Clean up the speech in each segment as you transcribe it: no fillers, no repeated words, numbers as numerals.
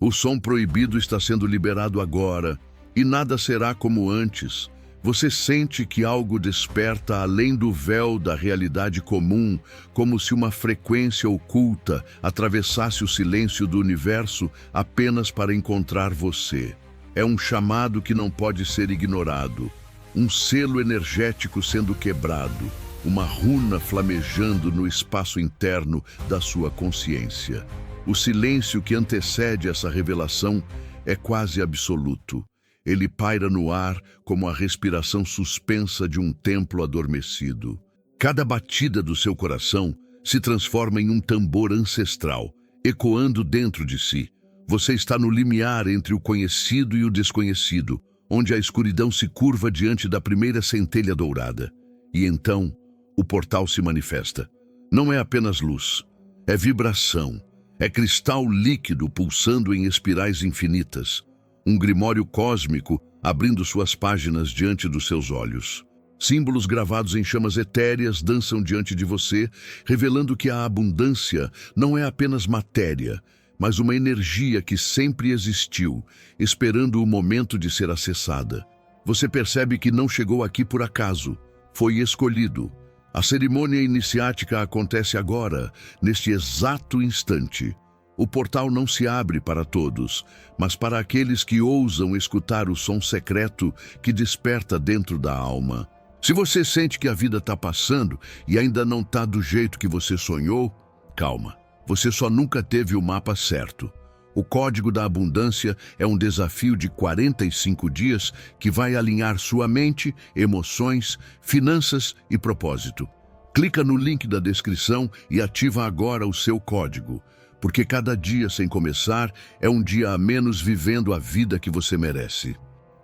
O som proibido está sendo liberado agora, e nada será como antes. Você sente que algo desperta além do véu da realidade comum, como se uma frequência oculta atravessasse o silêncio do universo apenas para encontrar você. É um chamado que não pode ser ignorado, um selo energético sendo quebrado, uma runa flamejando no espaço interno da sua consciência. O silêncio que antecede essa revelação é quase absoluto. Ele paira no ar como a respiração suspensa de um templo adormecido. Cada batida do seu coração se transforma em um tambor ancestral, ecoando dentro de si. Você está no limiar entre o conhecido e o desconhecido, onde a escuridão se curva diante da primeira centelha dourada. E então, o portal se manifesta. Não é apenas luz, é vibração, é cristal líquido pulsando em espirais infinitas. Um grimório cósmico abrindo suas páginas diante dos seus olhos. Símbolos gravados em chamas etéreas dançam diante de você, revelando que a abundância não é apenas matéria, mas uma energia que sempre existiu, esperando o momento de ser acessada. Você percebe que não chegou aqui por acaso, foi escolhido. A cerimônia iniciática acontece agora, neste exato instante. O portal não se abre para todos, mas para aqueles que ousam escutar o som secreto que desperta dentro da alma. Se você sente que a vida está passando e ainda não está do jeito que você sonhou, calma. Você só nunca teve o mapa certo. O Código da Abundância é um desafio de 45 dias que vai alinhar sua mente, emoções, finanças e propósito. Clica no link da descrição e ativa agora o seu código. Porque cada dia sem começar é um dia a menos vivendo a vida que você merece.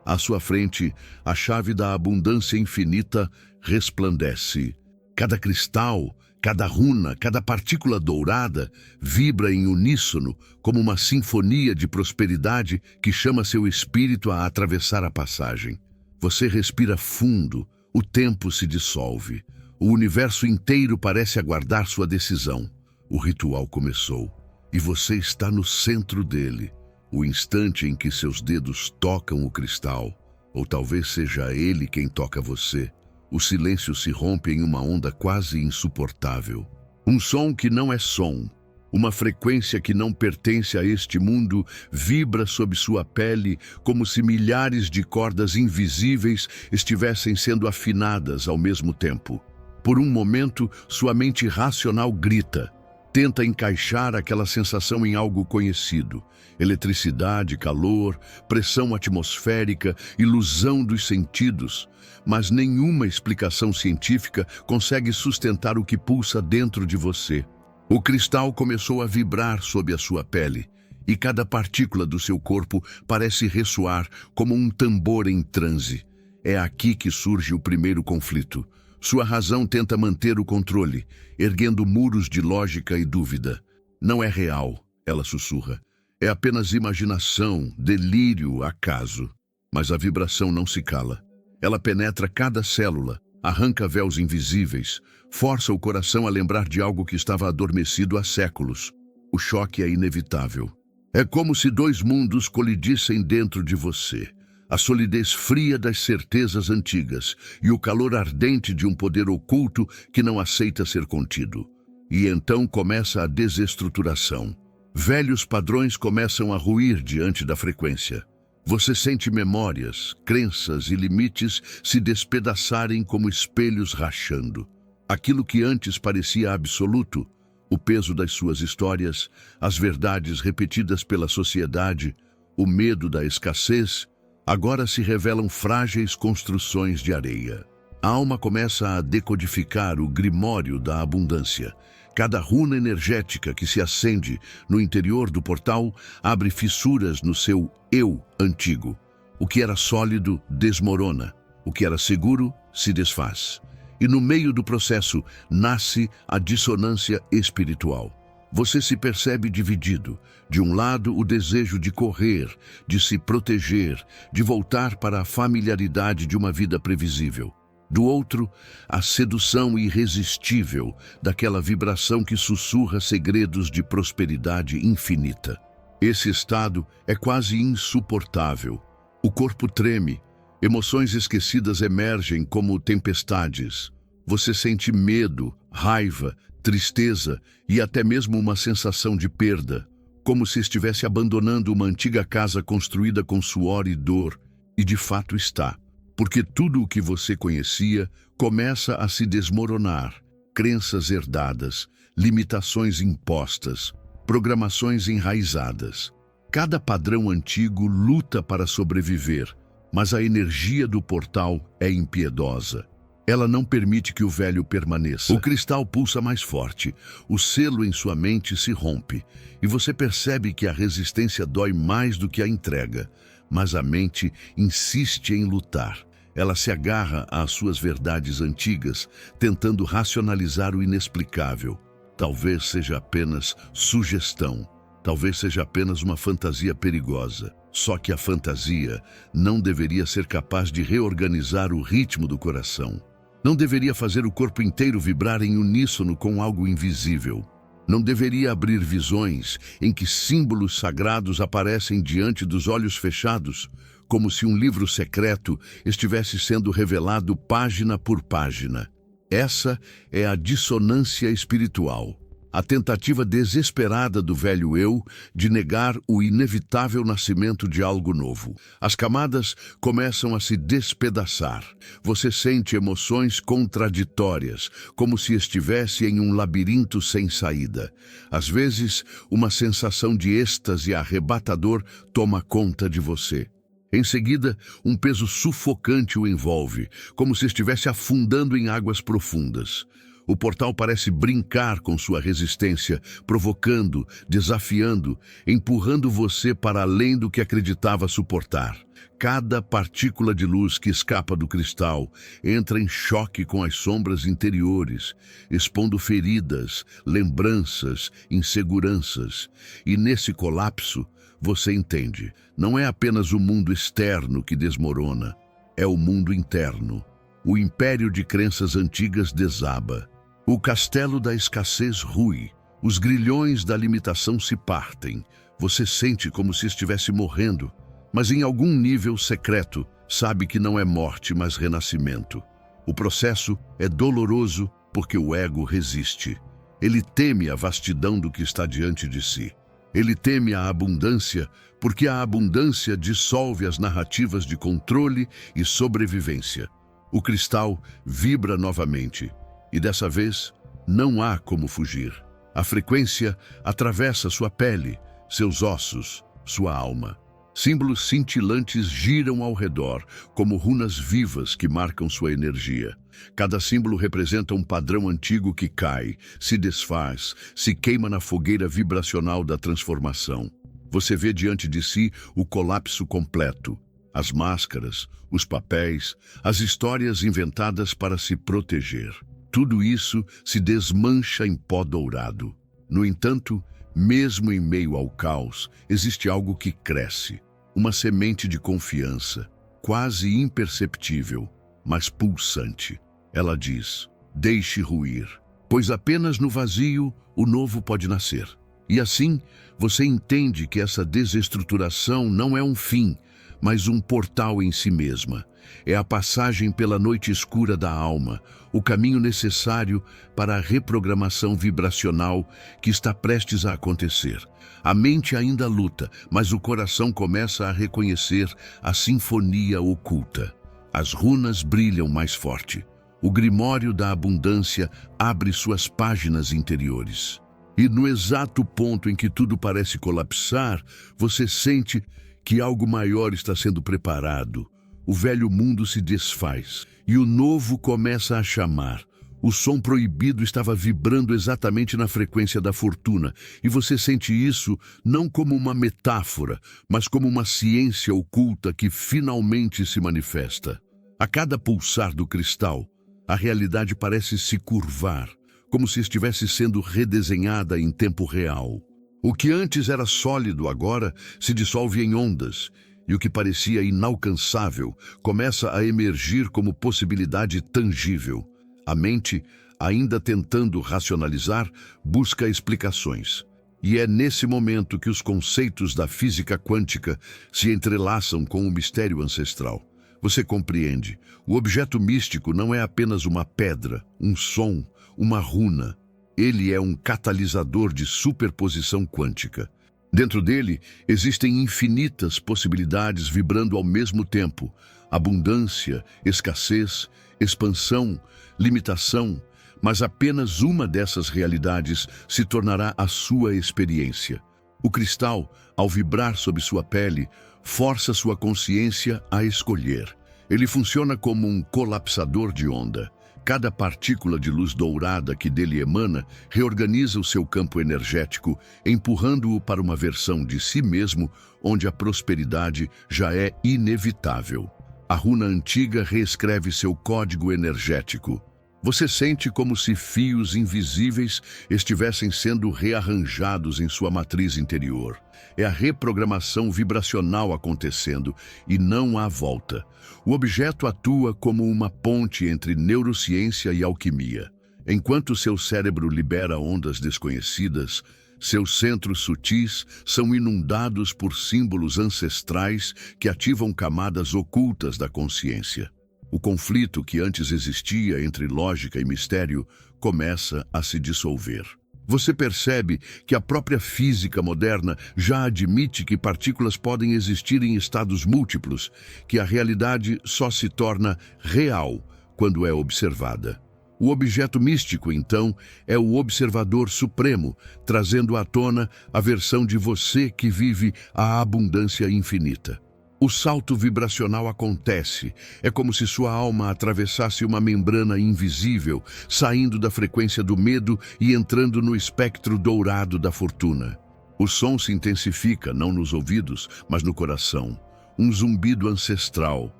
À sua frente, a chave da abundância infinita resplandece. Cada cristal, cada runa, cada partícula dourada vibra em uníssono como uma sinfonia de prosperidade que chama seu espírito a atravessar a passagem. Você respira fundo, o tempo se dissolve. O universo inteiro parece aguardar sua decisão. O ritual começou. E você está no centro dele, o instante em que seus dedos tocam o cristal, ou talvez seja ele quem toca você. O silêncio se rompe em uma onda quase insuportável. Um som que não é som, uma frequência que não pertence a este mundo, vibra sob sua pele como se milhares de cordas invisíveis estivessem sendo afinadas ao mesmo tempo. Por um momento, sua mente racional grita. Tenta encaixar aquela sensação em algo conhecido. Eletricidade, calor, pressão atmosférica, ilusão dos sentidos. Mas nenhuma explicação científica consegue sustentar o que pulsa dentro de você. O cristal começou a vibrar sob a sua pele, e cada partícula do seu corpo parece ressoar como um tambor em transe. É aqui que surge o primeiro conflito. Sua razão tenta manter o controle, erguendo muros de lógica e dúvida. Não é real, ela sussurra. É apenas imaginação, delírio, acaso. Mas a vibração não se cala. Ela penetra cada célula, arranca véus invisíveis, força o coração a lembrar de algo que estava adormecido há séculos. O choque é inevitável. É como se dois mundos colidissem dentro de você. A solidez fria das certezas antigas e o calor ardente de um poder oculto que não aceita ser contido. E então começa a desestruturação. Velhos padrões começam a ruir diante da frequência. Você sente memórias, crenças e limites se despedaçarem como espelhos rachando. Aquilo que antes parecia absoluto, o peso das suas histórias, as verdades repetidas pela sociedade, o medo da escassez, agora se revelam frágeis construções de areia. A alma começa a decodificar o grimório da abundância. Cada runa energética que se acende no interior do portal abre fissuras no seu eu antigo. O que era sólido desmorona, o que era seguro se desfaz. E no meio do processo nasce a dissonância espiritual. Você se percebe dividido. De um lado, o desejo de correr, de se proteger, de voltar para a familiaridade de uma vida previsível. Do outro, a sedução irresistível daquela vibração que sussurra segredos de prosperidade infinita. Esse estado é quase insuportável. O corpo treme, emoções esquecidas emergem como tempestades. Você sente medo, raiva, tristeza e até mesmo uma sensação de perda, como se estivesse abandonando uma antiga casa construída com suor e dor, e de fato está, porque tudo o que você conhecia começa a se desmoronar. Crenças herdadas, limitações impostas, programações enraizadas. Cada padrão antigo luta para sobreviver, mas a energia do portal é impiedosa. Ela não permite que o velho permaneça. O cristal pulsa mais forte, o selo em sua mente se rompe, e você percebe que a resistência dói mais do que a entrega, mas a mente insiste em lutar. Ela se agarra às suas verdades antigas, tentando racionalizar o inexplicável. Talvez seja apenas sugestão, talvez seja apenas uma fantasia perigosa. Só que a fantasia não deveria ser capaz de reorganizar o ritmo do coração. Não deveria fazer o corpo inteiro vibrar em uníssono com algo invisível. Não deveria abrir visões em que símbolos sagrados aparecem diante dos olhos fechados, como se um livro secreto estivesse sendo revelado página por página. Essa é a dissonância espiritual, a tentativa desesperada do velho eu de negar o inevitável nascimento de algo novo. As camadas começam a se despedaçar. Você sente emoções contraditórias, como se estivesse em um labirinto sem saída. Às vezes, uma sensação de êxtase arrebatador toma conta de você. Em seguida, um peso sufocante o envolve, como se estivesse afundando em águas profundas. O portal parece brincar com sua resistência, provocando, desafiando, empurrando você para além do que acreditava suportar. Cada partícula de luz que escapa do cristal entra em choque com as sombras interiores, expondo feridas, lembranças, inseguranças. E nesse colapso, você entende, não é apenas o mundo externo que desmorona, é o mundo interno. O império de crenças antigas desaba. O castelo da escassez rui. Os grilhões da limitação se partem. Você sente como se estivesse morrendo, mas em algum nível secreto sabe que não é morte, mas renascimento. O processo é doloroso porque o ego resiste. Ele teme a vastidão do que está diante de si. Ele teme a abundância porque a abundância dissolve as narrativas de controle e sobrevivência. O cristal vibra novamente e dessa vez não há como fugir. A frequência atravessa sua pele, seus ossos, sua alma. Símbolos cintilantes giram ao redor, como runas vivas que marcam sua energia. Cada símbolo representa um padrão antigo que cai, se desfaz, se queima na fogueira vibracional da transformação. Você vê diante de si o colapso completo. As máscaras, os papéis, as histórias inventadas para se proteger. Tudo isso se desmancha em pó dourado. No entanto, mesmo em meio ao caos, existe algo que cresce. Uma semente de confiança, quase imperceptível, mas pulsante. Ela diz: deixe ruir, pois apenas no vazio o novo pode nascer. E assim, você entende que essa desestruturação não é um fim, mas um portal em si mesma. É a passagem pela noite escura da alma, o caminho necessário para a reprogramação vibracional que está prestes a acontecer. A mente ainda luta, mas o coração começa a reconhecer a sinfonia oculta. As runas brilham mais forte. O grimório da abundância abre suas páginas interiores. E no exato ponto em que tudo parece colapsar, você sente que algo maior está sendo preparado. O velho mundo se desfaz e o novo começa a chamar. O som proibido estava vibrando exatamente na frequência da fortuna, e você sente isso não como uma metáfora, mas como uma ciência oculta que finalmente se manifesta. A cada pulsar do cristal, a realidade parece se curvar, como se estivesse sendo redesenhada em tempo real. O que antes era sólido agora se dissolve em ondas, e o que parecia inalcançável começa a emergir como possibilidade tangível. A mente, ainda tentando racionalizar, busca explicações. E é nesse momento que os conceitos da física quântica se entrelaçam com o mistério ancestral. Você compreende, o objeto místico não é apenas uma pedra, um som, uma runa. Ele é um catalisador de superposição quântica. Dentro dele existem infinitas possibilidades vibrando ao mesmo tempo: abundância, escassez, expansão, limitação. Mas apenas uma dessas realidades se tornará a sua experiência. O cristal, ao vibrar sob sua pele, força sua consciência a escolher. Ele funciona como um colapsador de onda. Cada partícula de luz dourada que dele emana reorganiza o seu campo energético, empurrando-o para uma versão de si mesmo onde a prosperidade já é inevitável. A runa antiga reescreve seu código energético. Você sente como se fios invisíveis estivessem sendo rearranjados em sua matriz interior. É a reprogramação vibracional acontecendo e não há volta. O objeto atua como uma ponte entre neurociência e alquimia. Enquanto seu cérebro libera ondas desconhecidas, seus centros sutis são inundados por símbolos ancestrais que ativam camadas ocultas da consciência. O conflito que antes existia entre lógica e mistério começa a se dissolver. Você percebe que a própria física moderna já admite que partículas podem existir em estados múltiplos, que a realidade só se torna real quando é observada. O objeto místico, então, é o observador supremo, trazendo à tona a versão de você que vive a abundância infinita. O salto vibracional acontece. É como se sua alma atravessasse uma membrana invisível, saindo da frequência do medo e entrando no espectro dourado da fortuna. O som se intensifica, não nos ouvidos, mas no coração. Um zumbido ancestral,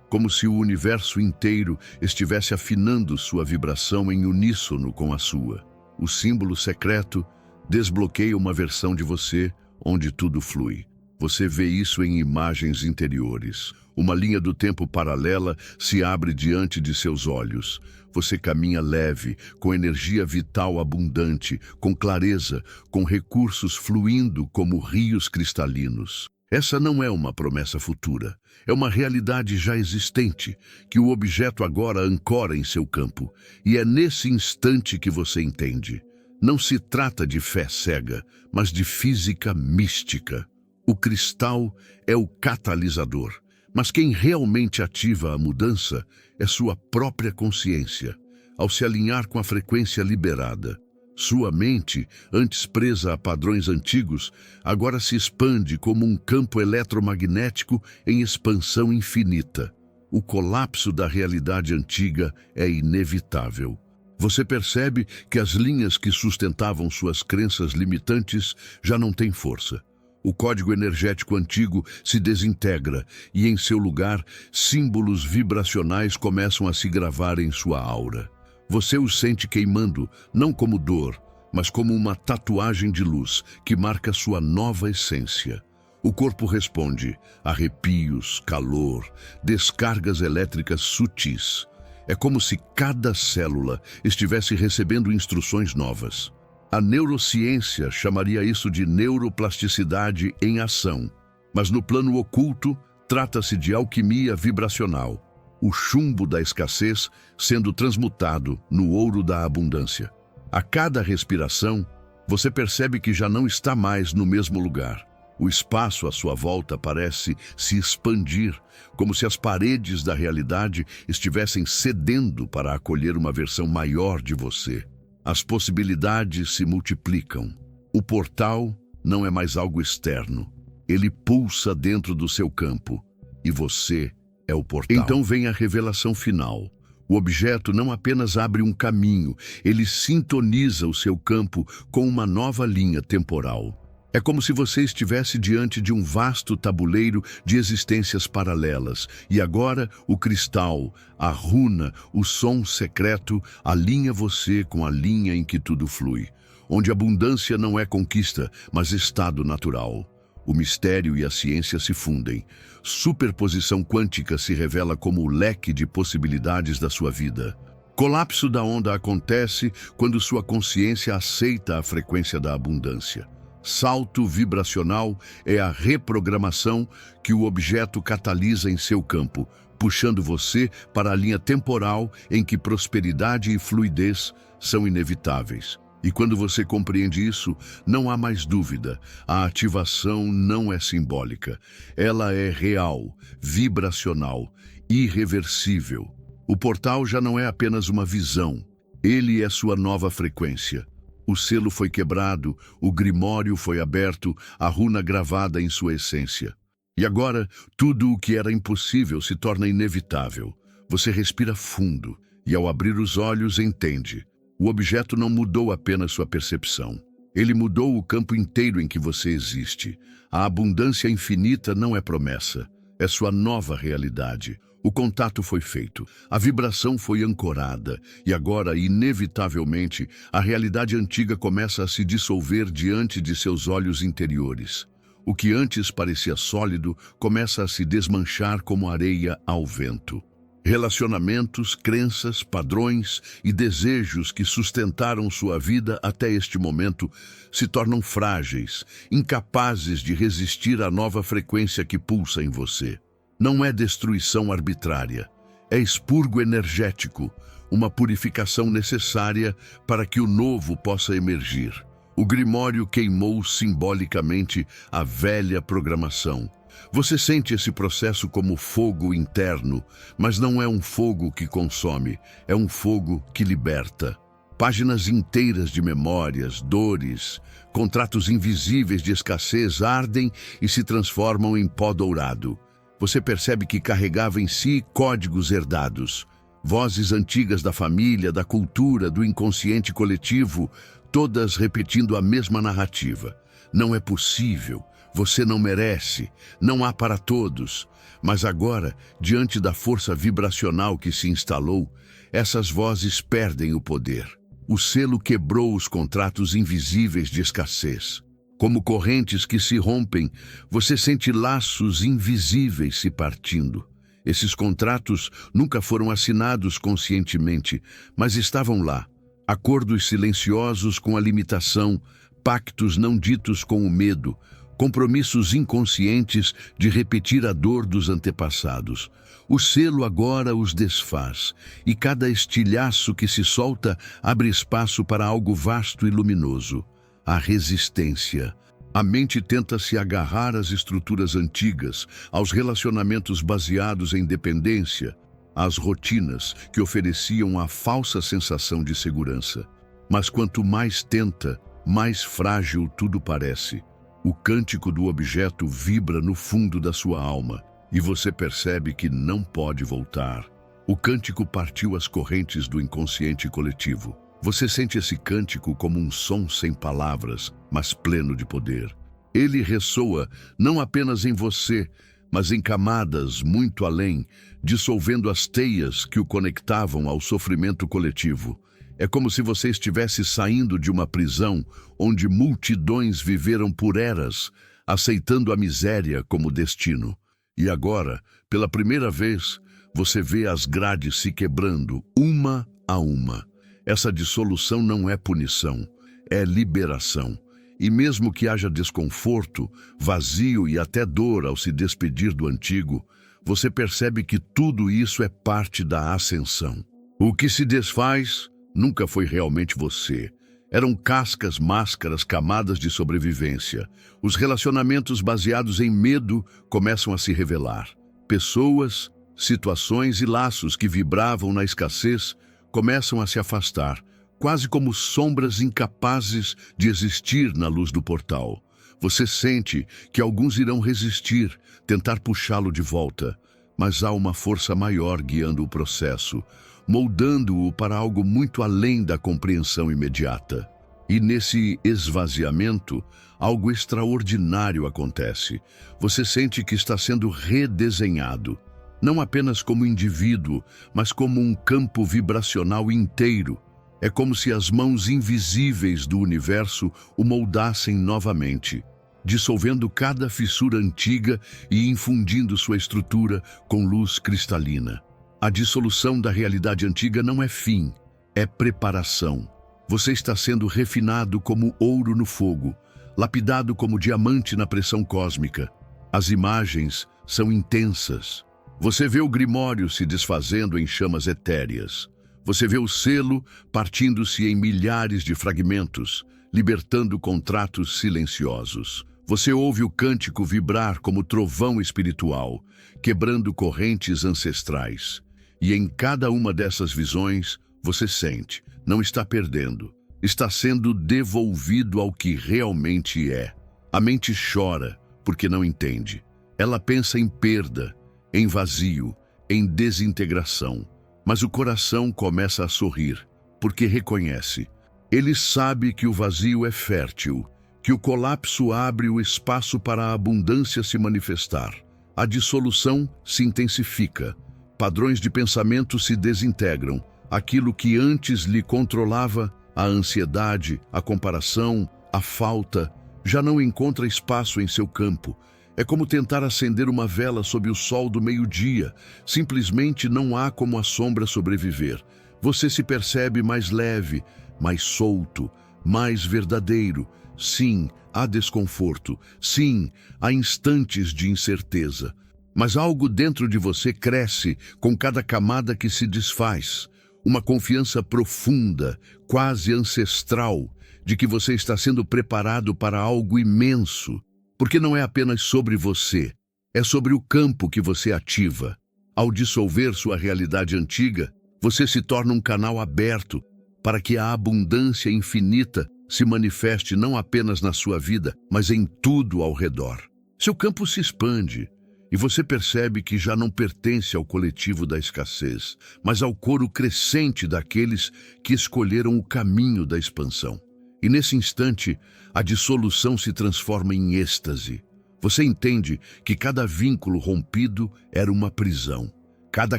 como se o universo inteiro estivesse afinando sua vibração em uníssono com a sua. O símbolo secreto desbloqueia uma versão de você onde tudo flui. Você vê isso em imagens interiores. Uma linha do tempo paralela se abre diante de seus olhos. Você caminha leve, com energia vital abundante, com clareza, com recursos fluindo como rios cristalinos. Essa não é uma promessa futura. É uma realidade já existente, que o objeto agora ancora em seu campo. E é nesse instante que você entende. Não se trata de fé cega, mas de física mística. O cristal é o catalisador, mas quem realmente ativa a mudança é sua própria consciência, ao se alinhar com a frequência liberada. Sua mente, antes presa a padrões antigos, agora se expande como um campo eletromagnético em expansão infinita. O colapso da realidade antiga é inevitável. Você percebe que as linhas que sustentavam suas crenças limitantes já não têm força. O código energético antigo se desintegra e, em seu lugar, símbolos vibracionais começam a se gravar em sua aura. Você os sente queimando, não como dor, mas como uma tatuagem de luz que marca sua nova essência. O corpo responde: arrepios, calor, descargas elétricas sutis. É como se cada célula estivesse recebendo instruções novas. A neurociência chamaria isso de neuroplasticidade em ação, mas no plano oculto trata-se de alquimia vibracional, o chumbo da escassez sendo transmutado no ouro da abundância. A cada respiração, você percebe que já não está mais no mesmo lugar. O espaço à sua volta parece se expandir, como se as paredes da realidade estivessem cedendo para acolher uma versão maior de você. As possibilidades se multiplicam. O portal não é mais algo externo. Ele pulsa dentro do seu campo e você é o portal. Então vem a revelação final. O objeto não apenas abre um caminho, ele sintoniza o seu campo com uma nova linha temporal. É como se você estivesse diante de um vasto tabuleiro de existências paralelas, e agora o cristal, a runa, o som secreto alinha você com a linha em que tudo flui, onde abundância não é conquista, mas estado natural. O mistério e a ciência se fundem. Superposição quântica se revela como o leque de possibilidades da sua vida. Colapso da onda acontece quando sua consciência aceita a frequência da abundância. Salto vibracional é a reprogramação que o objeto catalisa em seu campo, puxando você para a linha temporal em que prosperidade e fluidez são inevitáveis. E quando você compreende isso, não há mais dúvida. A ativação não é simbólica. Ela é real, vibracional, irreversível. O portal já não é apenas uma visão. Ele é sua nova frequência. O selo foi quebrado, o grimório foi aberto, a runa gravada em sua essência. E agora, tudo o que era impossível se torna inevitável. Você respira fundo e, ao abrir os olhos, entende. O objeto não mudou apenas sua percepção. Ele mudou o campo inteiro em que você existe. A abundância infinita não é promessa, é sua nova realidade. O contato foi feito, a vibração foi ancorada e agora, inevitavelmente, a realidade antiga começa a se dissolver diante de seus olhos interiores. O que antes parecia sólido começa a se desmanchar como areia ao vento. Relacionamentos, crenças, padrões e desejos que sustentaram sua vida até este momento se tornam frágeis, incapazes de resistir à nova frequência que pulsa em você. Não é destruição arbitrária, é expurgo energético, uma purificação necessária para que o novo possa emergir. O grimório queimou simbolicamente a velha programação. Você sente esse processo como fogo interno, mas não é um fogo que consome, é um fogo que liberta. Páginas inteiras de memórias, dores, contratos invisíveis de escassez ardem e se transformam em pó dourado. Você percebe que carregava em si códigos herdados, vozes antigas da família, da cultura, do inconsciente coletivo, todas repetindo a mesma narrativa. Não é possível, você não merece, não há para todos. Mas agora, diante da força vibracional que se instalou, essas vozes perdem o poder. O selo quebrou os contratos invisíveis de escassez. Como correntes que se rompem, você sente laços invisíveis se partindo. Esses contratos nunca foram assinados conscientemente, mas estavam lá. Acordos silenciosos com a limitação, pactos não ditos com o medo, compromissos inconscientes de repetir a dor dos antepassados. O selo agora os desfaz, e cada estilhaço que se solta abre espaço para algo vasto e luminoso. A resistência. A mente tenta se agarrar às estruturas antigas, aos relacionamentos baseados em dependência, às rotinas que ofereciam a falsa sensação de segurança. Mas quanto mais tenta, mais frágil tudo parece. O cântico do objeto vibra no fundo da sua alma, e você percebe que não pode voltar. O cântico partiu as correntes do inconsciente coletivo. Você sente esse cântico como um som sem palavras, mas pleno de poder. Ele ressoa não apenas em você, mas em camadas muito além, dissolvendo as teias que o conectavam ao sofrimento coletivo. É como se você estivesse saindo de uma prisão onde multidões viveram por eras, aceitando a miséria como destino. E agora, pela primeira vez, você vê as grades se quebrando, uma a uma. Essa dissolução não é punição, é liberação. E mesmo que haja desconforto, vazio e até dor ao se despedir do antigo, você percebe que tudo isso é parte da ascensão. O que se desfaz nunca foi realmente você. Eram cascas, máscaras, camadas de sobrevivência. Os relacionamentos baseados em medo começam a se revelar. Pessoas, situações e laços que vibravam na escassez começam a se afastar, quase como sombras incapazes de existir na luz do portal. Você sente que alguns irão resistir, tentar puxá-lo de volta, mas há uma força maior guiando o processo, moldando-o para algo muito além da compreensão imediata. E nesse esvaziamento, algo extraordinário acontece. Você sente que está sendo redesenhado, não apenas como indivíduo, mas como um campo vibracional inteiro. É como se as mãos invisíveis do universo o moldassem novamente, dissolvendo cada fissura antiga e infundindo sua estrutura com luz cristalina. A dissolução da realidade antiga não é fim, é preparação. Você está sendo refinado como ouro no fogo. lapidado como diamante na pressão cósmica. As imagens são intensas. Você vê o grimório se desfazendo em chamas etéreas. Você vê o selo partindo-se em milhares de fragmentos, libertando contratos silenciosos. Você ouve o cântico vibrar como trovão espiritual, quebrando correntes ancestrais. E em cada uma dessas visões, você sente, não está perdendo, está sendo devolvido ao que realmente é. A mente chora porque não entende. Ela pensa em perda, em vazio, em desintegração. Mas o coração começa a sorrir, porque reconhece. Ele sabe que o vazio é fértil, que o colapso abre o espaço para a abundância se manifestar. A dissolução se intensifica, padrões de pensamento se desintegram, aquilo que antes lhe controlava, a ansiedade, a comparação, a falta, já não encontra espaço em seu campo. É como tentar acender uma vela sob o sol do meio-dia. Simplesmente não há como a sombra sobreviver. Você se percebe mais leve, mais solto, mais verdadeiro. Sim, há desconforto. Sim, há instantes de incerteza. Mas algo dentro de você cresce com cada camada que se desfaz. Uma confiança profunda, quase ancestral, de que você está sendo preparado para algo imenso. Porque não é apenas sobre você, é sobre o campo que você ativa. Ao dissolver sua realidade antiga, você se torna um canal aberto para que a abundância infinita se manifeste não apenas na sua vida, mas em tudo ao redor. Seu campo se expande e você percebe que já não pertence ao coletivo da escassez, mas ao coro crescente daqueles que escolheram o caminho da expansão. E nesse instante, a dissolução se transforma em êxtase. Você entende que cada vínculo rompido era uma prisão. Cada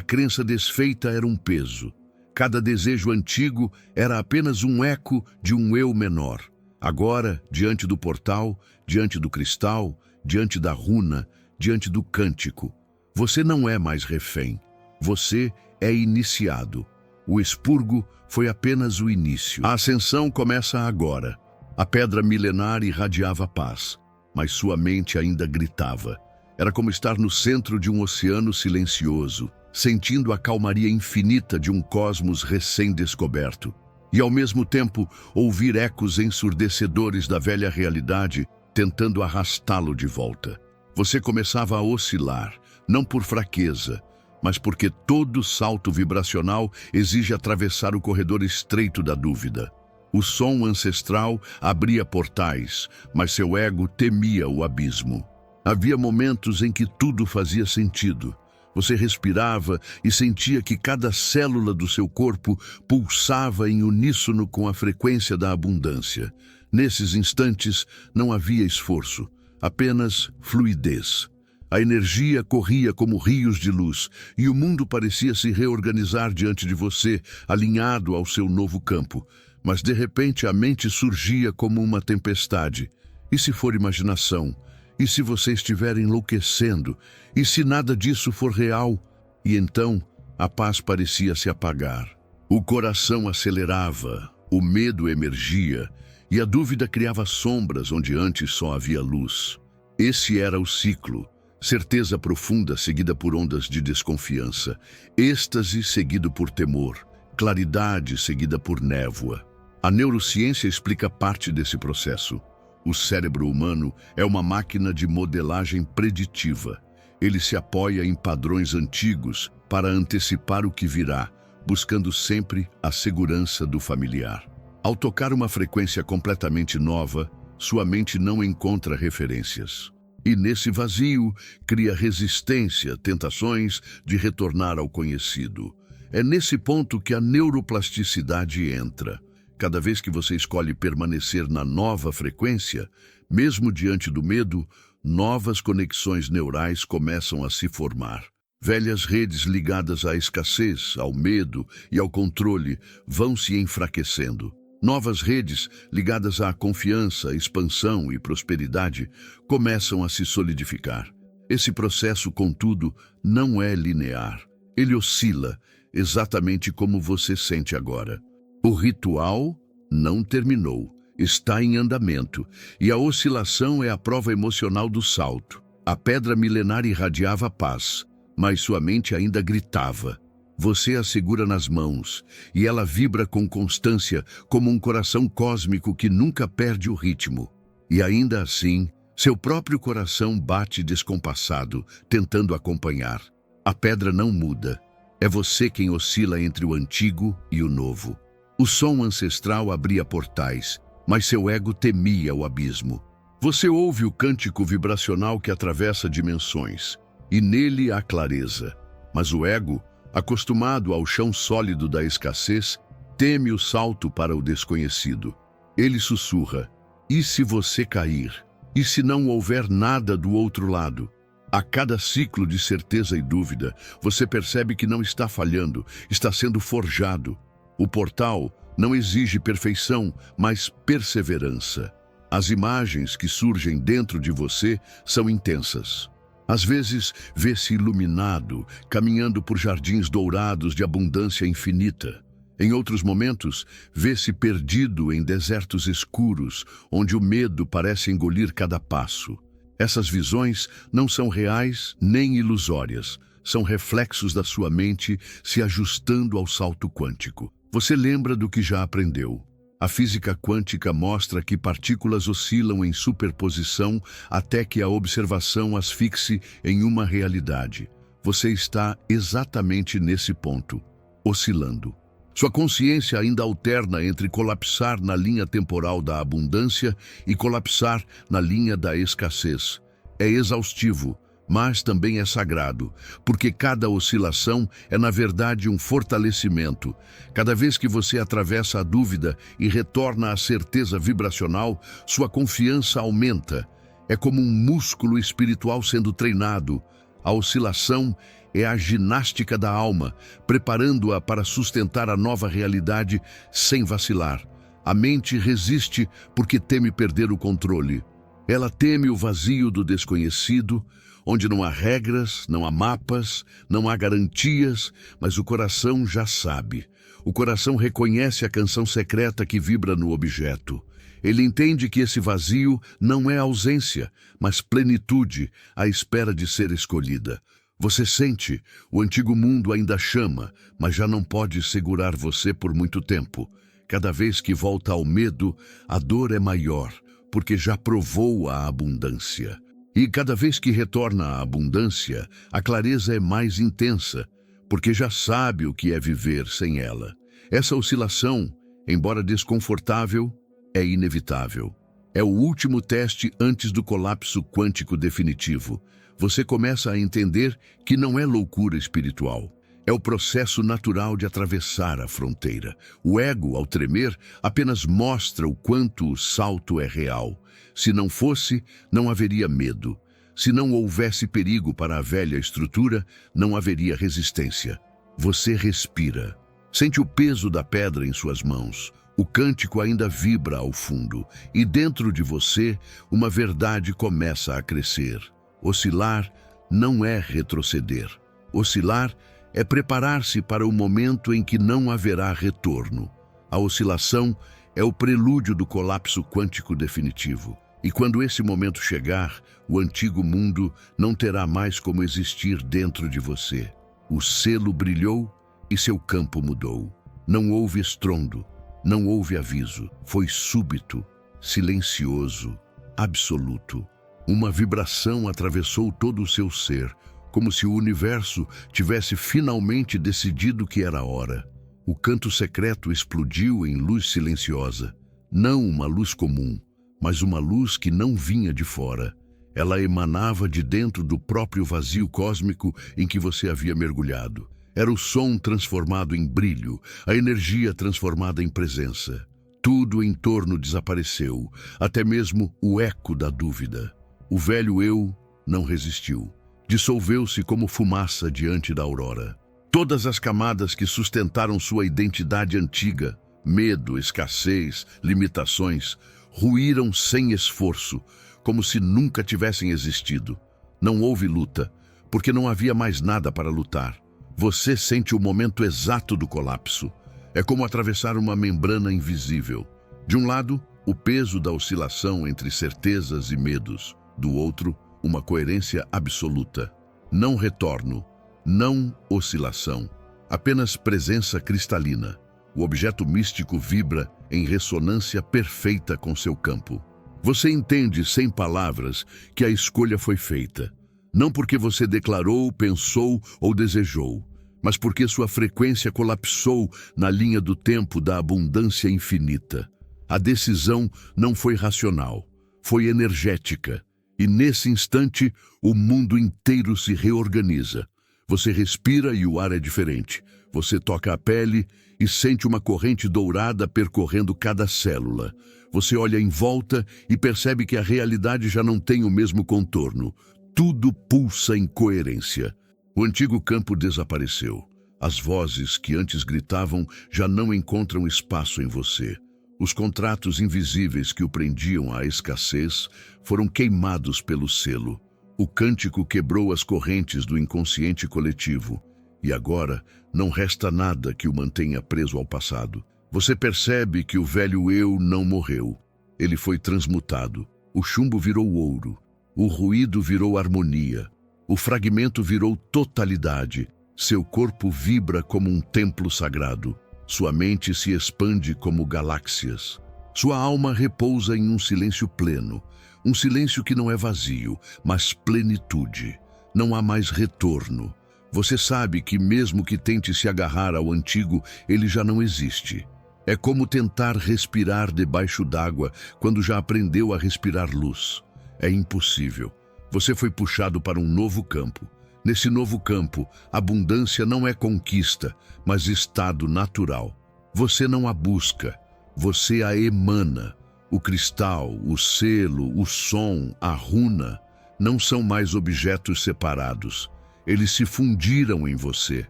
crença desfeita era um peso. Cada desejo antigo era apenas um eco de um eu menor. Agora, diante do portal, diante do cristal, diante da runa, diante do cântico, você não é mais refém. Você é iniciado. O expurgo foi apenas o início. A ascensão começa agora. A pedra milenar irradiava paz, mas sua mente ainda gritava. Era como estar no centro de um oceano silencioso, sentindo a calmaria infinita de um cosmos recém-descoberto. E, ao mesmo tempo, ouvir ecos ensurdecedores da velha realidade tentando arrastá-lo de volta. Você começava a oscilar, não por fraqueza, mas porque todo salto vibracional exige atravessar o corredor estreito da dúvida. O som ancestral abria portais, mas seu ego temia o abismo. Havia momentos em que tudo fazia sentido. Você respirava e sentia que cada célula do seu corpo pulsava em uníssono com a frequência da abundância. Nesses instantes não havia esforço, apenas fluidez. A energia corria como rios de luz e o mundo parecia se reorganizar diante de você, alinhado ao seu novo campo. Mas de repente a mente surgia como uma tempestade. E se for imaginação? E se você estiver enlouquecendo? E se nada disso for real? E então a paz parecia se apagar. O coração acelerava, o medo emergia e a dúvida criava sombras onde antes só havia luz. Esse era o ciclo. Certeza profunda seguida por ondas de desconfiança, êxtase seguido por temor, claridade seguida por névoa. A neurociência explica parte desse processo. O cérebro humano é uma máquina de modelagem preditiva. Ele se apoia em padrões antigos para antecipar o que virá, buscando sempre a segurança do familiar. Ao tocar uma frequência completamente nova, sua mente não encontra referências. E nesse vazio, cria resistência, tentações de retornar ao conhecido. É nesse ponto que a neuroplasticidade entra. Cada vez que você escolhe permanecer na nova frequência, mesmo diante do medo, novas conexões neurais começam a se formar. Velhas redes ligadas à escassez, ao medo e ao controle vão se enfraquecendo. Novas redes ligadas à confiança, expansão e prosperidade começam a se solidificar. Esse processo, contudo, não é linear. Ele oscila, exatamente como você sente agora. O ritual não terminou. está em andamento, e a oscilação é a prova emocional do salto. A pedra milenar irradiava paz, mas sua mente ainda gritava. Você a segura nas mãos, e ela vibra com constância como um coração cósmico que nunca perde o ritmo. E ainda assim, seu próprio coração bate descompassado, tentando acompanhar. A pedra não muda. É você quem oscila entre o antigo e o novo. O som ancestral abria portais, mas seu ego temia o abismo. Você ouve o cântico vibracional que atravessa dimensões, e nele há clareza. Mas o ego, acostumado ao chão sólido da escassez, teme o salto para o desconhecido. Ele sussurra: e se você cair? E se não houver nada do outro lado? A cada ciclo de certeza e dúvida, você percebe que não está falhando, está sendo forjado. O portal não exige perfeição, mas perseverança. As imagens que surgem dentro de você são intensas. Às vezes, vê-se iluminado, caminhando por jardins dourados de abundância infinita. Em outros momentos, vê-se perdido em desertos escuros, onde o medo parece engolir cada passo. Essas visões não são reais nem ilusórias, são reflexos da sua mente se ajustando ao salto quântico. Você lembra do que já aprendeu. A física quântica mostra que partículas oscilam em superposição até que a observação as fixe em uma realidade. Você está exatamente nesse ponto, oscilando. Sua consciência ainda alterna entre colapsar na linha temporal da abundância e colapsar na linha da escassez. É exaustivo, mas também é sagrado, porque cada oscilação é, na verdade, um fortalecimento. Cada vez que você atravessa a dúvida e retorna à certeza vibracional, sua confiança aumenta. É como um músculo espiritual sendo treinado. A oscilação é a ginástica da alma, preparando-a para sustentar a nova realidade sem vacilar. A mente resiste porque teme perder o controle. Ela teme o vazio do desconhecido, onde não há regras, não há mapas, não há garantias, mas o coração já sabe. O coração reconhece a canção secreta que vibra no objeto. Ele entende que esse vazio não é ausência, mas plenitude à espera de ser escolhida. Você sente, o antigo mundo ainda chama, mas já não pode segurar você por muito tempo. Cada vez que volta ao medo, a dor é maior, porque já provou a abundância. E cada vez que retorna à abundância, a clareza é mais intensa, porque já sabe o que é viver sem ela. Essa oscilação, embora desconfortável, é inevitável. É o último teste antes do colapso quântico definitivo. Você começa a entender que não é loucura espiritual. É o processo natural de atravessar a fronteira. O ego, ao tremer, apenas mostra o quanto o salto é real. Se não fosse, não haveria medo. Se não houvesse perigo para a velha estrutura, não haveria resistência. Você respira. Sente o peso da pedra em suas mãos. O cântico ainda vibra ao fundo. E dentro de você, uma verdade começa a crescer. Oscilar não é retroceder. Oscilar é preparar-se para o momento em que não haverá retorno. A oscilação é o prelúdio do colapso quântico definitivo. E quando esse momento chegar, o antigo mundo não terá mais como existir dentro de você. O selo brilhou e seu campo mudou. Não houve estrondo, não houve aviso. Foi súbito, silencioso, absoluto. Uma vibração atravessou todo o seu ser, como se o universo tivesse finalmente decidido que era a hora. O canto secreto explodiu em luz silenciosa. Não uma luz comum, mas uma luz que não vinha de fora. Ela emanava de dentro do próprio vazio cósmico em que você havia mergulhado. Era o som transformado em brilho, a energia transformada em presença. Tudo em torno desapareceu, até mesmo o eco da dúvida. O velho eu não resistiu. Dissolveu-se como fumaça diante da aurora. Todas as camadas que sustentaram sua identidade antiga, medo, escassez, limitações, ruíram sem esforço, como se nunca tivessem existido. Não houve luta, porque não havia mais nada para lutar. Você sente o momento exato do colapso. É como atravessar uma membrana invisível. De um lado, o peso da oscilação entre certezas e medos. Do outro, uma coerência absoluta. Não retorno, não oscilação, apenas presença cristalina. O objeto místico vibra em ressonância perfeita com seu campo. Você entende, sem palavras, que a escolha foi feita. Não porque você declarou, pensou ou desejou, mas porque sua frequência colapsou na linha do tempo da abundância infinita. A decisão não foi racional, foi energética. E nesse instante, o mundo inteiro se reorganiza. Você respira e o ar é diferente. Você toca a pele e sente uma corrente dourada percorrendo cada célula. Você olha em volta e percebe que a realidade já não tem o mesmo contorno. Tudo pulsa em coerência. O antigo campo desapareceu. As vozes que antes gritavam já não encontram espaço em você. Os contratos invisíveis que o prendiam à escassez foram queimados pelo selo. O cântico quebrou as correntes do inconsciente coletivo. E agora não resta nada que o mantenha preso ao passado. Você percebe que o velho eu não morreu. Ele foi transmutado. O chumbo virou ouro. O ruído virou harmonia. O fragmento virou totalidade. Seu corpo vibra como um templo sagrado. Sua mente se expande como galáxias. Sua alma repousa em um silêncio pleno. Um silêncio que não é vazio, mas plenitude. Não há mais retorno. Você sabe que mesmo que tente se agarrar ao antigo, ele já não existe. É como tentar respirar debaixo d'água quando já aprendeu a respirar luz. É impossível. Você foi puxado para um novo campo. Nesse novo campo, abundância não é conquista, mas estado natural. Você não a busca, você a emana. O cristal, o selo, o som, a runa, não são mais objetos separados. Eles se fundiram em você.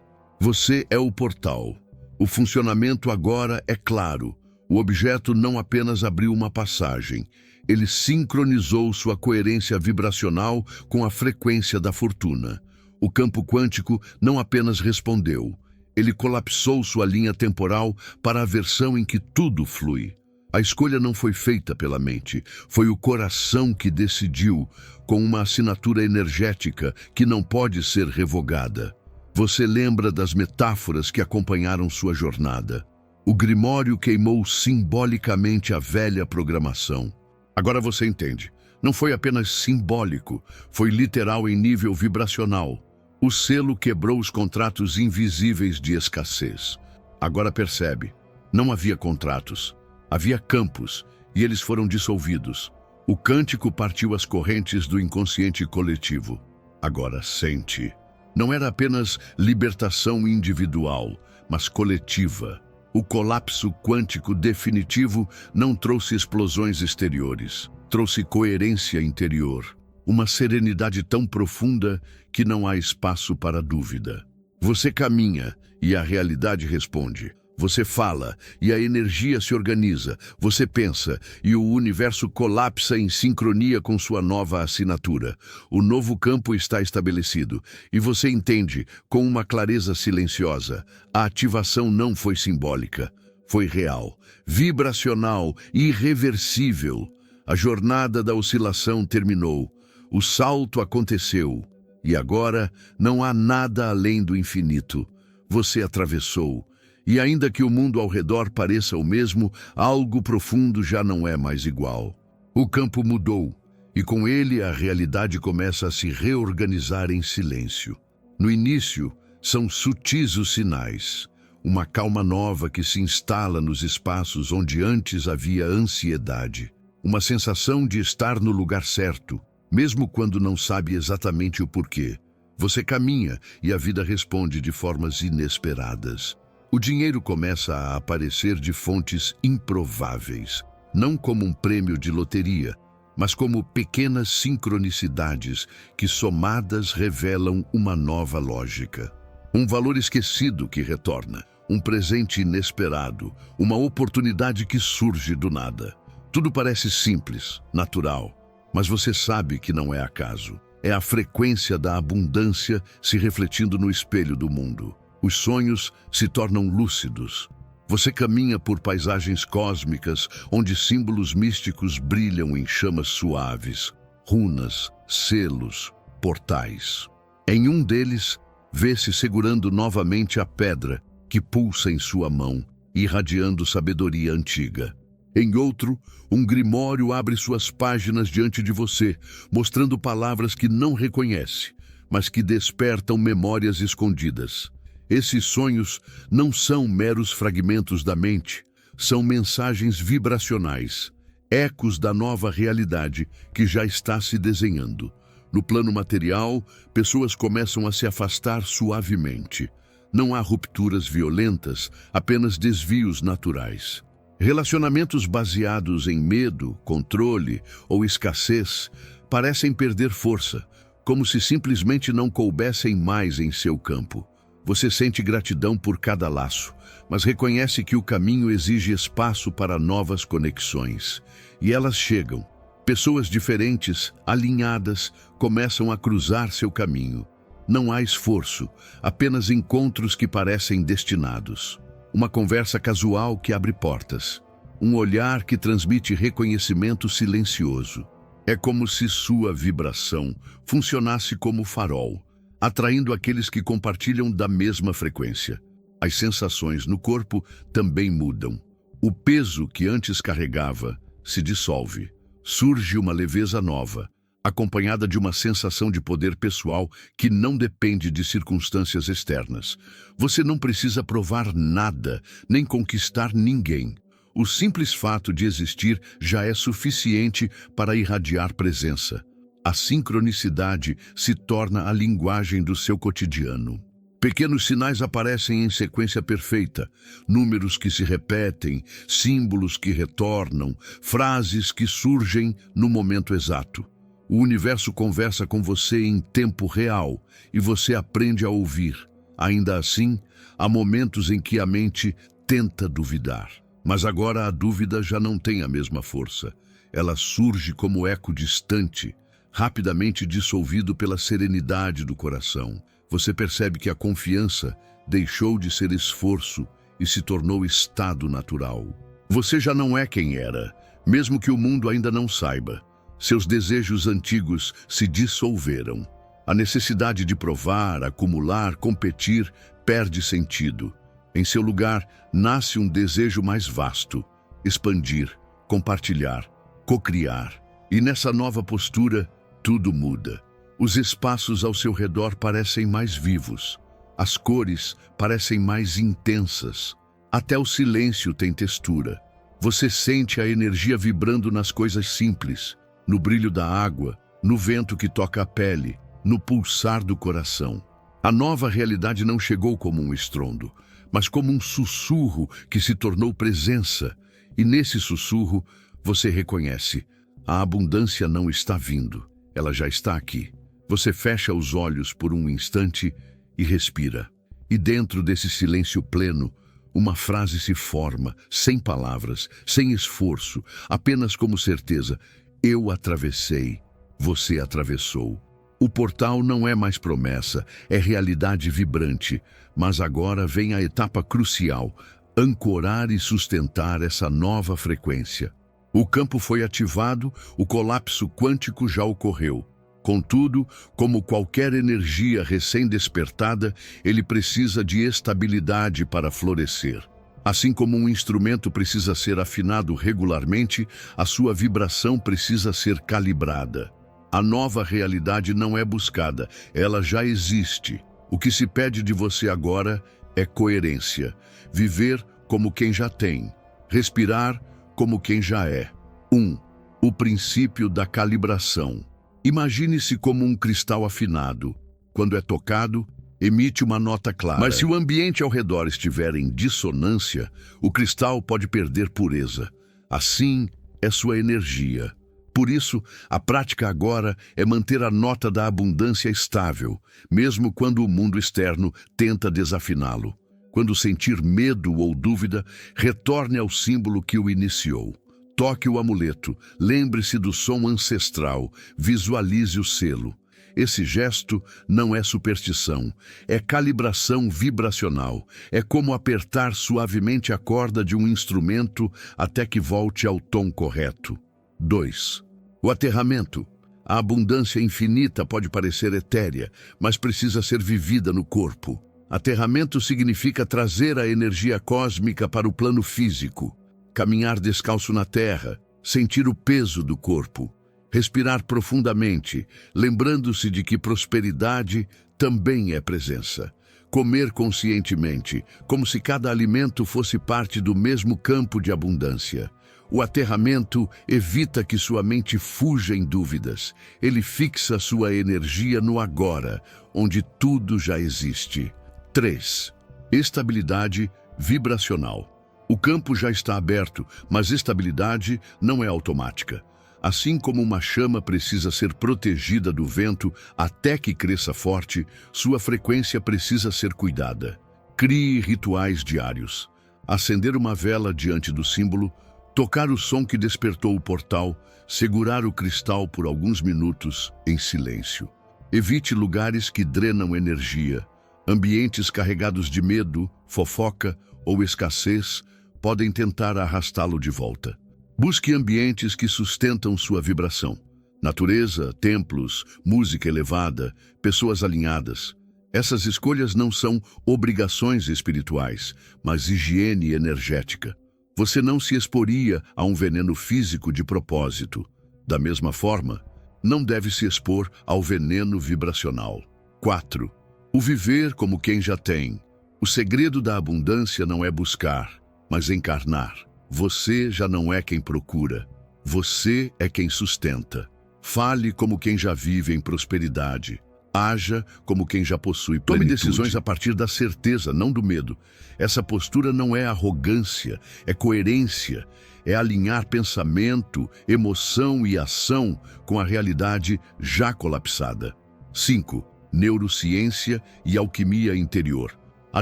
Você é o portal. O funcionamento agora é claro. O objeto não apenas abriu uma passagem, ele sincronizou sua coerência vibracional com a frequência da fortuna. O campo quântico não apenas respondeu, ele colapsou sua linha temporal para a versão em que tudo flui. A escolha não foi feita pela mente, foi o coração que decidiu, com uma assinatura energética que não pode ser revogada. Você lembra das metáforas que acompanharam sua jornada. O Grimório queimou simbolicamente a velha programação. Agora você entende. Não foi apenas simbólico, foi literal em nível vibracional. O selo quebrou os contratos invisíveis de escassez. Agora percebe, não havia contratos, havia campos, e eles foram dissolvidos. O cântico partiu as correntes do inconsciente coletivo. Agora sente. Não era apenas libertação individual, mas coletiva. O colapso quântico definitivo não trouxe explosões exteriores, trouxe coerência interior. Uma serenidade tão profunda que não há espaço para dúvida. Você caminha e a realidade responde. Você fala e a energia se organiza. Você pensa e o universo colapsa em sincronia com sua nova assinatura. O novo campo está estabelecido e você entende com uma clareza silenciosa. A ativação não foi simbólica, foi real, vibracional e irreversível. A jornada da oscilação terminou. O salto aconteceu, e agora não há nada além do infinito. Você atravessou, e ainda que o mundo ao redor pareça o mesmo, algo profundo já não é mais igual. O campo mudou, e com ele a realidade começa a se reorganizar em silêncio. No início, são sutis os sinais, uma calma nova que se instala nos espaços onde antes havia ansiedade, uma sensação de estar no lugar certo, mesmo quando não sabe exatamente o porquê. Você caminha e a vida responde de formas inesperadas. O dinheiro começa a aparecer de fontes improváveis, não como um prêmio de loteria, mas como pequenas sincronicidades que somadas revelam uma nova lógica. Um valor esquecido que retorna, um presente inesperado, uma oportunidade que surge do nada. Tudo parece simples, natural. Mas você sabe que não é acaso. É a frequência da abundância se refletindo no espelho do mundo. Os sonhos se tornam lúcidos. Você caminha por paisagens cósmicas onde símbolos místicos brilham em chamas suaves, runas, selos, portais. Em um deles, vê-se segurando novamente a pedra que pulsa em sua mão, irradiando sabedoria antiga. Em outro, um grimório abre suas páginas diante de você, mostrando palavras que não reconhece, mas que despertam memórias escondidas. Esses sonhos não são meros fragmentos da mente, são mensagens vibracionais, ecos da nova realidade que já está se desenhando. No plano material, pessoas começam a se afastar suavemente. Não há rupturas violentas, apenas desvios naturais. Relacionamentos baseados em medo, controle ou escassez parecem perder força, como se simplesmente não coubessem mais em seu campo. Você sente gratidão por cada laço, mas reconhece que o caminho exige espaço para novas conexões. E elas chegam. Pessoas diferentes, alinhadas, começam a cruzar seu caminho. Não há esforço, apenas encontros que parecem destinados. Uma conversa casual que abre portas. Um olhar que transmite reconhecimento silencioso. É como se sua vibração funcionasse como farol, atraindo aqueles que compartilham da mesma frequência. As sensações no corpo também mudam. O peso que antes carregava se dissolve. Surge uma leveza nova, acompanhada de uma sensação de poder pessoal que não depende de circunstâncias externas. Você não precisa provar nada, nem conquistar ninguém. O simples fato de existir já é suficiente para irradiar presença. A sincronicidade se torna a linguagem do seu cotidiano. Pequenos sinais aparecem em sequência perfeita, números que se repetem, símbolos que retornam, frases que surgem no momento exato. O universo conversa com você em tempo real e você aprende a ouvir. Ainda assim, há momentos em que a mente tenta duvidar. Mas agora a dúvida já não tem a mesma força. Ela surge como eco distante, rapidamente dissolvido pela serenidade do coração. Você percebe que a confiança deixou de ser esforço e se tornou estado natural. Você já não é quem era, mesmo que o mundo ainda não saiba. Seus desejos antigos se dissolveram. A necessidade de provar, acumular, competir, perde sentido. Em seu lugar, nasce um desejo mais vasto: expandir, compartilhar, cocriar. E nessa nova postura, tudo muda. Os espaços ao seu redor parecem mais vivos. As cores parecem mais intensas. Até o silêncio tem textura. Você sente a energia vibrando nas coisas simples, no brilho da água, no vento que toca a pele, no pulsar do coração. A nova realidade não chegou como um estrondo, mas como um sussurro que se tornou presença. E nesse sussurro, você reconhece: a abundância não está vindo, ela já está aqui. Você fecha os olhos por um instante e respira. E dentro desse silêncio pleno, uma frase se forma, sem palavras, sem esforço, apenas como certeza: eu atravessei, você atravessou. O portal não é mais promessa, é realidade vibrante, mas agora vem a etapa crucial: ancorar e sustentar essa nova frequência. O campo foi ativado, o colapso quântico já ocorreu. Contudo, como qualquer energia recém-despertada, ele precisa de estabilidade para florescer. Assim como um instrumento precisa ser afinado regularmente, a sua vibração precisa ser calibrada. A nova realidade não é buscada, ela já existe. O que se pede de você agora é coerência. Viver como quem já tem. Respirar como quem já é. 1. O princípio da calibração. Imagine-se como um cristal afinado. Quando é tocado, emite uma nota clara. Mas se o ambiente ao redor estiver em dissonância, o cristal pode perder pureza. Assim é sua energia. Por isso, a prática agora é manter a nota da abundância estável, mesmo quando o mundo externo tenta desafiná-lo. Quando sentir medo ou dúvida, retorne ao símbolo que o iniciou. Toque o amuleto, lembre-se do som ancestral, visualize o selo. Esse gesto não é superstição, é calibração vibracional. É como apertar suavemente a corda de um instrumento até que volte ao tom correto. 2. O aterramento. A abundância infinita pode parecer etérea, mas precisa ser vivida no corpo. Aterramento significa trazer a energia cósmica para o plano físico, caminhar descalço na terra, sentir o peso do corpo, respirar profundamente, lembrando-se de que prosperidade também é presença. Comer conscientemente, como se cada alimento fosse parte do mesmo campo de abundância. O aterramento evita que sua mente fuja em dúvidas. Ele fixa sua energia no agora, onde tudo já existe. 3. Estabilidade vibracional. O campo já está aberto, mas estabilidade não é automática. Assim como uma chama precisa ser protegida do vento até que cresça forte, sua frequência precisa ser cuidada. Crie rituais diários. Acender uma vela diante do símbolo, tocar o som que despertou o portal, segurar o cristal por alguns minutos em silêncio. Evite lugares que drenam energia. Ambientes carregados de medo, fofoca ou escassez podem tentar arrastá-lo de volta. Busque ambientes que sustentam sua vibração. Natureza, templos, música elevada, pessoas alinhadas. Essas escolhas não são obrigações espirituais, mas higiene energética. Você não se exporia a um veneno físico de propósito. Da mesma forma, não deve se expor ao veneno vibracional. 4. O viver como quem já tem. O segredo da abundância não é buscar, mas encarnar. Você já não é quem procura. Você é quem sustenta. Fale como quem já vive em prosperidade. Haja como quem já possui plenitude. Tome decisões a partir da certeza, não do medo. Essa postura não é arrogância, é coerência. É alinhar pensamento, emoção e ação com a realidade já colapsada. 5. Neurociência e alquimia interior. A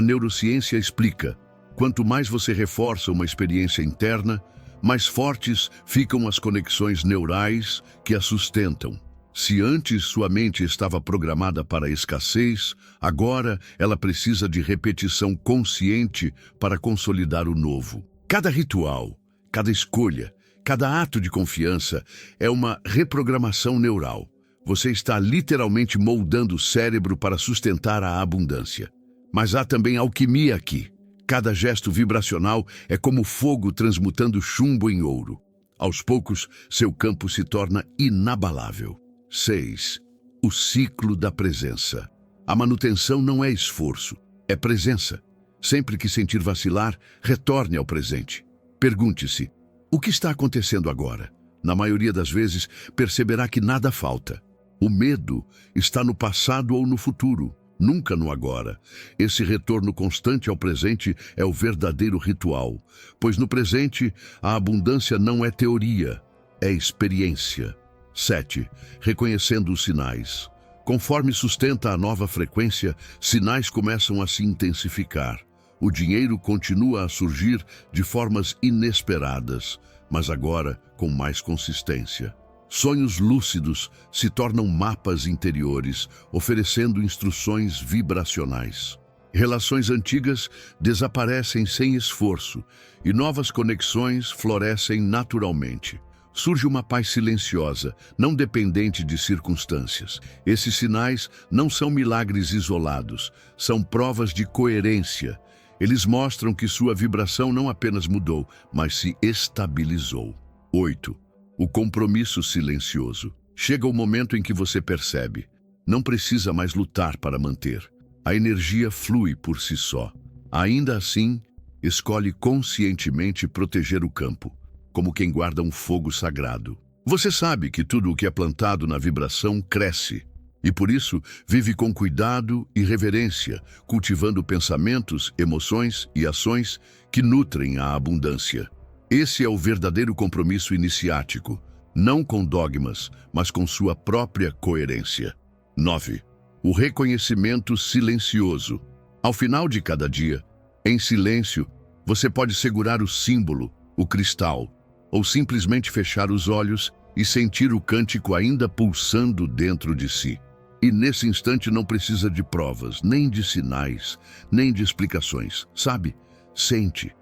neurociência explica: quanto mais você reforça uma experiência interna, mais fortes ficam as conexões neurais que a sustentam. Se antes sua mente estava programada para a escassez, agora ela precisa de repetição consciente para consolidar o novo. Cada ritual, cada escolha, cada ato de confiança é uma reprogramação neural. Você está literalmente moldando o cérebro para sustentar a abundância. Mas há também alquimia aqui. Cada gesto vibracional é como fogo transmutando chumbo em ouro. Aos poucos, seu campo se torna inabalável. 6. O ciclo da presença. A manutenção não é esforço, é presença. Sempre que sentir vacilar, retorne ao presente. Pergunte-se: o que está acontecendo agora? Na maioria das vezes, perceberá que nada falta. O medo está no passado ou no futuro, nunca no agora. Esse retorno constante ao presente é o verdadeiro ritual, pois no presente a abundância não é teoria, é experiência. 7. Reconhecendo os sinais. Conforme sustenta a nova frequência, sinais começam a se intensificar. O dinheiro continua a surgir de formas inesperadas, mas agora com mais consistência. Sonhos lúcidos se tornam mapas interiores, oferecendo instruções vibracionais. Relações antigas desaparecem sem esforço e novas conexões florescem naturalmente. Surge uma paz silenciosa, não dependente de circunstâncias. Esses sinais não são milagres isolados, são provas de coerência. Eles mostram que sua vibração não apenas mudou, mas se estabilizou. 8. O compromisso silencioso. Chega o momento em que você percebe: não precisa mais lutar para manter. A energia flui por si só. Ainda assim, escolhe conscientemente proteger o campo, como quem guarda um fogo sagrado. Você sabe que tudo o que é plantado na vibração cresce, e por isso vive com cuidado e reverência, cultivando pensamentos, emoções e ações que nutrem a abundância. Esse é o verdadeiro compromisso iniciático, não com dogmas, mas com sua própria coerência. 9. O reconhecimento silencioso. Ao final de cada dia, em silêncio, você pode segurar o símbolo, o cristal, ou simplesmente fechar os olhos e sentir o cântico ainda pulsando dentro de si. E nesse instante não precisa de provas, nem de sinais, nem de explicações. Sabe? Sente.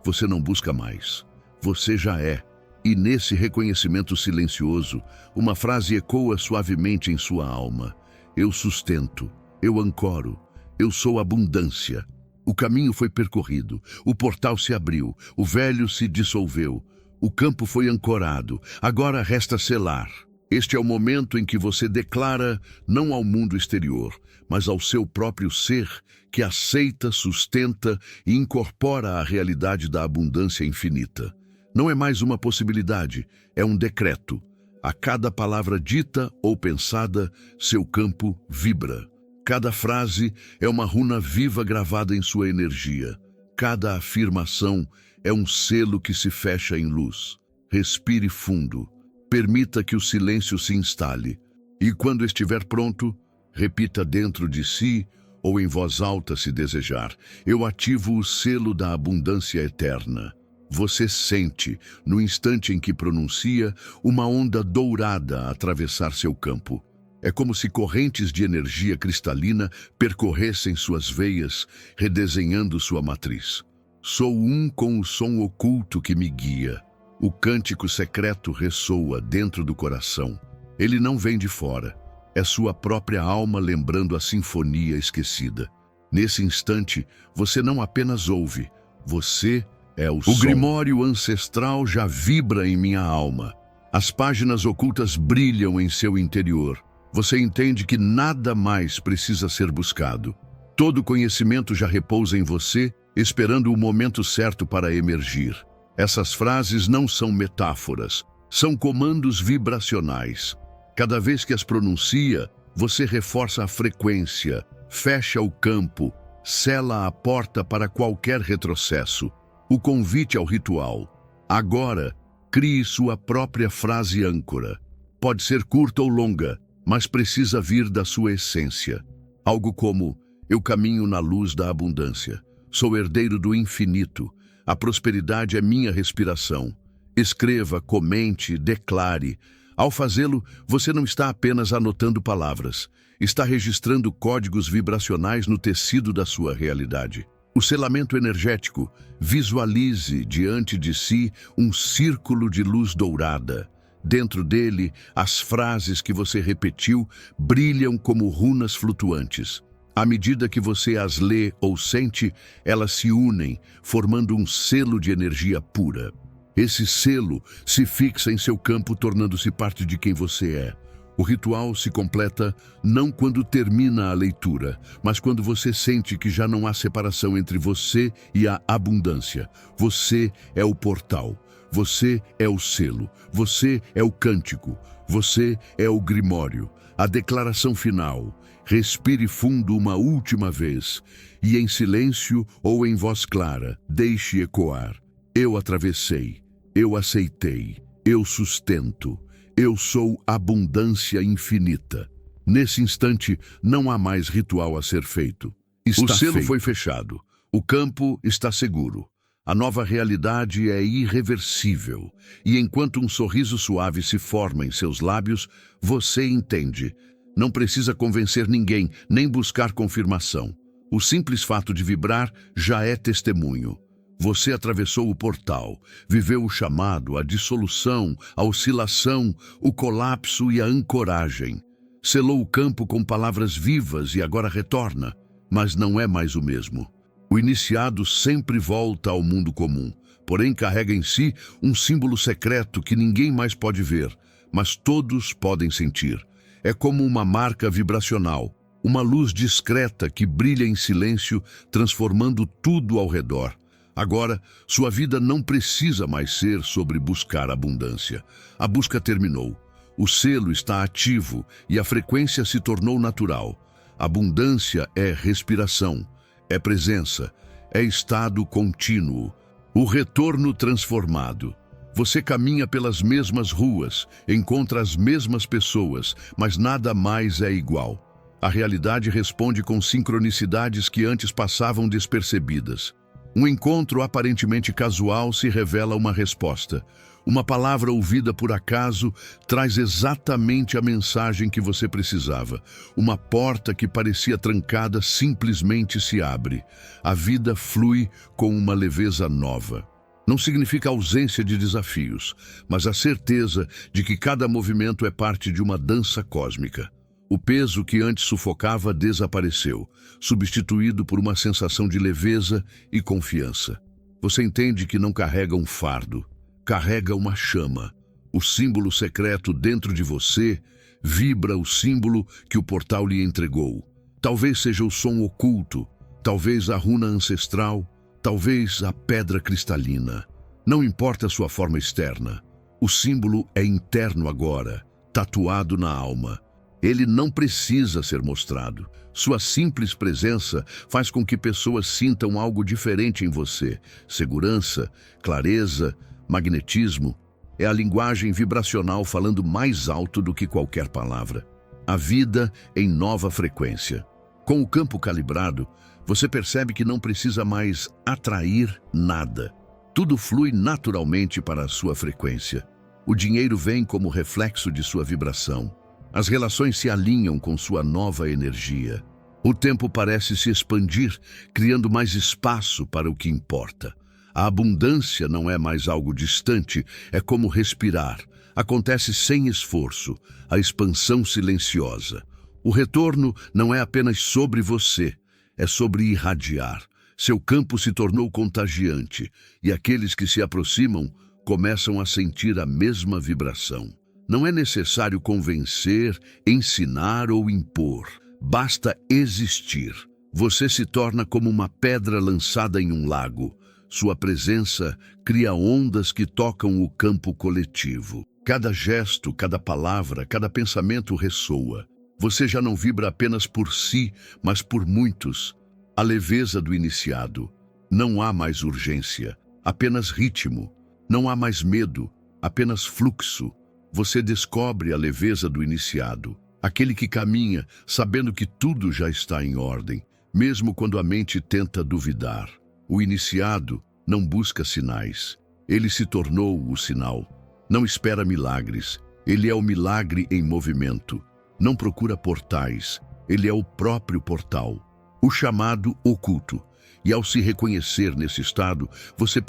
Você não busca mais. Você já é. E nesse reconhecimento silencioso, uma frase ecoa suavemente em sua alma. Eu sustento, eu ancoro, eu sou abundância. O caminho foi percorrido, o portal se abriu, o velho se dissolveu, o campo foi ancorado, agora resta selar. Este é o momento em que você declara, não ao mundo exterior, mas ao seu próprio ser, que aceita, sustenta e incorpora a realidade da abundância infinita. Não é mais uma possibilidade, é um decreto. A cada palavra dita ou pensada, seu campo vibra. Cada frase é uma runa viva gravada em sua energia. Cada afirmação é um selo que se fecha em luz. Respire fundo. Permita que o silêncio se instale. E quando estiver pronto, repita dentro de si ou em voz alta se desejar. Eu ativo o selo da abundância eterna. Você sente, no instante em que pronuncia, uma onda dourada atravessar seu campo. É como se correntes de energia cristalina percorressem suas veias, redesenhando sua matriz. Sou um com o som oculto que me guia. O cântico secreto ressoa dentro do coração. Ele não vem de fora. É sua própria alma lembrando a sinfonia esquecida. Nesse instante, você não apenas ouve, você é o som. O grimório ancestral já vibra em minha alma. As páginas ocultas brilham em seu interior. Você entende que nada mais precisa ser buscado. Todo conhecimento já repousa em você, esperando o momento certo para emergir. Essas frases não são metáforas, são comandos vibracionais. Cada vez que as pronuncia, você reforça a frequência, fecha o campo, sela a porta para qualquer retrocesso. O convite ao ritual. Agora, crie sua própria frase âncora. Pode ser curta ou longa, mas precisa vir da sua essência. Algo como: eu caminho na luz da abundância. Sou herdeiro do infinito. A prosperidade é minha respiração. Escreva, comente, declare. Ao fazê-lo, você não está apenas anotando palavras. Está registrando códigos vibracionais no tecido da sua realidade. O selamento energético. Visualize diante de si um círculo de luz dourada. Dentro dele, as frases que você repetiu brilham como runas flutuantes. À medida que você as lê ou sente, elas se unem, formando um selo de energia pura. Esse selo se fixa em seu campo, tornando-se parte de quem você é. O ritual se completa não quando termina a leitura, mas quando você sente que já não há separação entre você e a abundância. Você é o portal. Você é o selo. Você é o cântico. Você é o grimório. A declaração final. Respire fundo uma última vez e, em silêncio ou em voz clara, deixe ecoar. Eu atravessei. Eu aceitei. Eu sustento. Eu sou abundância infinita. Nesse instante, não há mais ritual a ser feito. O selo foi fechado. O campo está seguro. A nova realidade é irreversível. E enquanto um sorriso suave se forma em seus lábios, você entende. Não precisa convencer ninguém, nem buscar confirmação. O simples fato de vibrar já é testemunho. Você atravessou o portal, viveu o chamado, a dissolução, a oscilação, o colapso e a ancoragem. Selou o campo com palavras vivas e agora retorna, mas não é mais o mesmo. O iniciado sempre volta ao mundo comum, porém carrega em si um símbolo secreto que ninguém mais pode ver, mas todos podem sentir. É como uma marca vibracional, uma luz discreta que brilha em silêncio, transformando tudo ao redor. Agora, sua vida não precisa mais ser sobre buscar abundância. A busca terminou. O selo está ativo e a frequência se tornou natural. Abundância é respiração, é presença, é estado contínuo. O retorno transformado. Você caminha pelas mesmas ruas, encontra as mesmas pessoas, mas nada mais é igual. A realidade responde com sincronicidades que antes passavam despercebidas. Um encontro aparentemente casual se revela uma resposta. Uma palavra ouvida por acaso traz exatamente a mensagem que você precisava. Uma porta que parecia trancada simplesmente se abre. A vida flui com uma leveza nova. Não significa ausência de desafios, mas a certeza de que cada movimento é parte de uma dança cósmica. O peso que antes sufocava desapareceu, substituído por uma sensação de leveza e confiança. Você entende que não carrega um fardo, carrega uma chama. O símbolo secreto dentro de você vibra o símbolo que o portal lhe entregou. Talvez seja o som oculto, talvez a runa ancestral, talvez a pedra cristalina. Não importa a sua forma externa. O símbolo é interno agora, tatuado na alma. Ele não precisa ser mostrado. Sua simples presença faz com que pessoas sintam algo diferente em você. Segurança, clareza, magnetismo. É a linguagem vibracional falando mais alto do que qualquer palavra. A vida em nova frequência. Com o campo calibrado, você percebe que não precisa mais atrair nada. Tudo flui naturalmente para a sua frequência. O dinheiro vem como reflexo de sua vibração. As relações se alinham com sua nova energia. O tempo parece se expandir, criando mais espaço para o que importa. A abundância não é mais algo distante, é como respirar. Acontece sem esforço, a expansão silenciosa. O retorno não é apenas sobre você, é sobre irradiar. Seu campo se tornou contagiante, e aqueles que se aproximam começam a sentir a mesma vibração. Não é necessário convencer, ensinar ou impor. Basta existir. Você se torna como uma pedra lançada em um lago. Sua presença cria ondas que tocam o campo coletivo. Cada gesto, cada palavra, cada pensamento ressoa. Você já não vibra apenas por si, mas por muitos. A leveza do iniciado. Não há mais urgência, apenas ritmo. Não há mais medo, apenas fluxo. Você descobre a leveza do iniciado, aquele que caminha sabendo que tudo já está em ordem, mesmo quando a mente tenta duvidar. O iniciado não busca sinais, ele se tornou o sinal. Não espera milagres, ele é o milagre em movimento. Não procura portais, ele é o próprio portal. O chamado oculto. E ao se reconhecer nesse estado, você